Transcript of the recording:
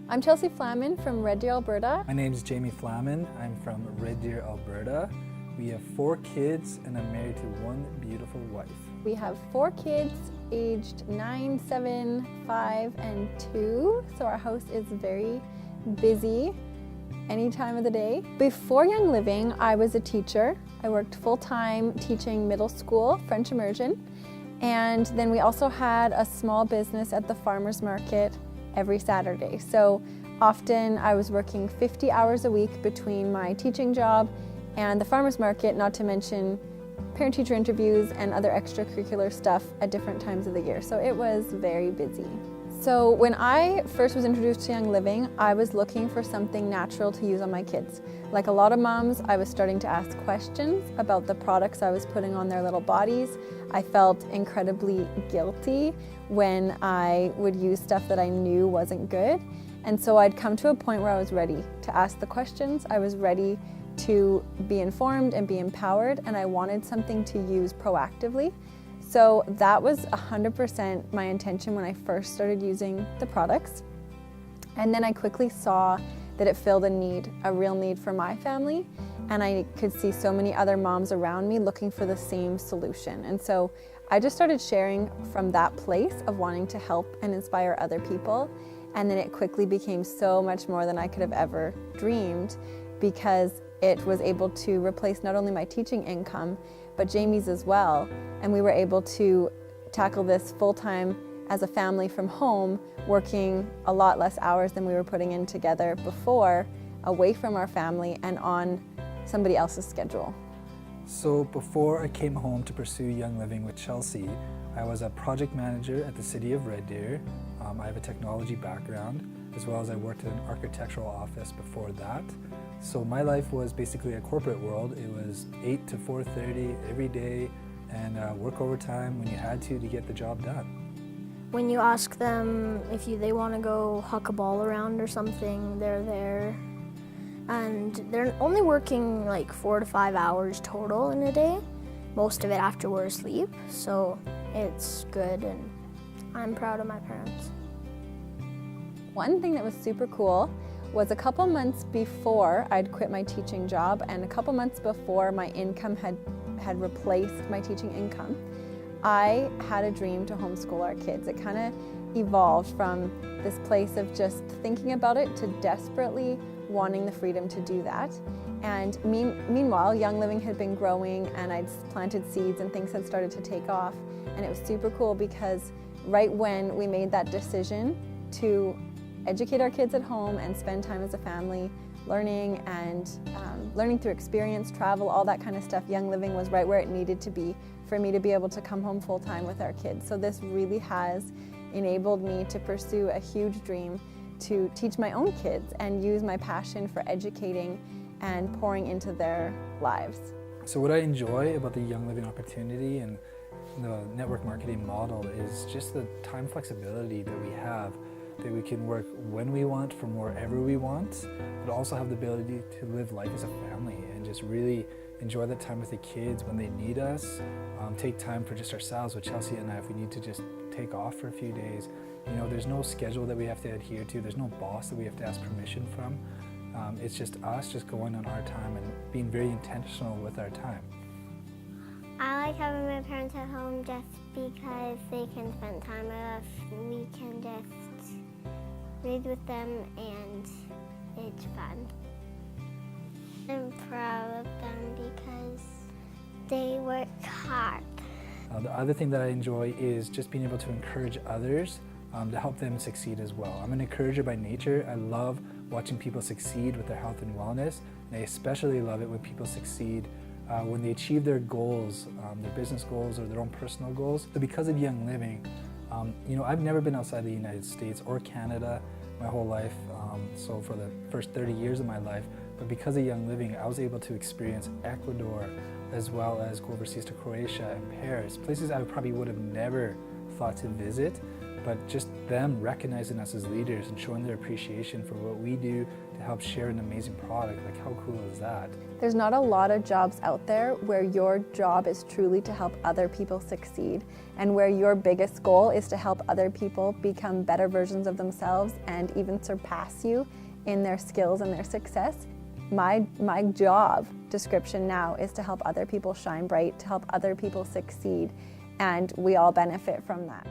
I'm Chelsea Flaman from Red Deer, Alberta. My name is Jamie Flaman. I'm from Red Deer, Alberta. We have 4 kids and I'm married to one beautiful wife. We have 4 kids aged 9, 7, 5, and 2. So our house is very busy any time of the day. Before Young Living, I was a teacher. I worked full-time teaching middle school French immersion. And then we also had a small business at the farmers market every Saturday. So often I was working 50 hours a week between my teaching job and the farmers market, not to mention parent-teacher interviews and other extracurricular stuff at different times of the year. So it was very busy. So when I first was introduced to Young Living, I was looking for something natural to use on my kids. Like a lot of moms, I was starting to ask questions about the products I was putting on their little bodies. I felt incredibly guilty when I would use stuff that I knew wasn't good. And so I'd come to a point where I was ready to ask the questions. I was ready to be informed and be empowered, and I wanted something to use proactively. So that was 100% my intention when I first started using the products. And then I quickly saw that it filled a need, a real need for my family. And I could see so many other moms around me looking for the same solution. And so I just started sharing from that place of wanting to help and inspire other people. And then it quickly became so much more than I could have ever dreamed, because it was able to replace not only my teaching income, but Jamie's as well. And we were able to tackle this full-time as a family from home, working a lot less hours than we were putting in together before, away from our family and on somebody else's schedule. So before I came home to pursue Young Living with Chelsea, I was a project manager at the city of Red Deer. I have a technology background, as well as I worked in an architectural office before that. So my life was basically a corporate world. It was 8 to 4:30 every day, and work overtime when you had to get the job done. When you ask them if they want to go huck a ball around or something, they're there. And they're only working like 4 to 5 hours total in a day, most of it after we're asleep. So it's good, and I'm proud of my parents. One thing that was super cool was a couple months before I'd quit my teaching job, and a couple months before my income had replaced my teaching income, I had a dream to homeschool our kids. It kind of evolved from this place of just thinking about it to desperately wanting the freedom to do that. And meanwhile, Young Living had been growing, and I'd planted seeds and things had started to take off. And it was super cool because right when we made that decision to educate our kids at home and spend time as a family learning and learning through experience, travel, all that kind of stuff, Young Living was right where it needed to be for me to be able to come home full time with our kids. So this really has enabled me to pursue a huge dream to teach my own kids and use my passion for educating and pouring into their lives. So what I enjoy about the Young Living opportunity and the network marketing model is just the time flexibility that we have, that we can work when we want from wherever we want, but also have the ability to live life as a family and just really enjoy that time with the kids when they need us, take time for just ourselves with Chelsea and I if we need to just take off for a few days. You know, there's no schedule that we have to adhere to, there's no boss that we have to ask permission from. It's just us just going on our time and being very intentional with our time. I like having my parents at home just because they can spend time with us. We can just read with them and it's fun. I'm proud of them because they work hard. The other thing that I enjoy is just being able to encourage others to help them succeed as well. I'm an encourager by nature. I love watching people succeed with their health and wellness, and I especially love it when people succeed when they achieve their goals, their business goals or their own personal goals. So because of Young Living, you know, I've never been outside the United States or Canada my whole life, so for the first 30 years of my life, but because of Young Living, I was able to experience Ecuador as well as go overseas to Croatia and Paris, places I probably would have never thought to visit. but just them recognizing us as leaders and showing their appreciation for what we do to help share an amazing product. Like, how cool is that? There's not a lot of jobs out there where your job is truly to help other people succeed, and where your biggest goal is to help other people become better versions of themselves and even surpass you in their skills and their success. My job description now is to help other people shine bright, to help other people succeed, and we all benefit from that.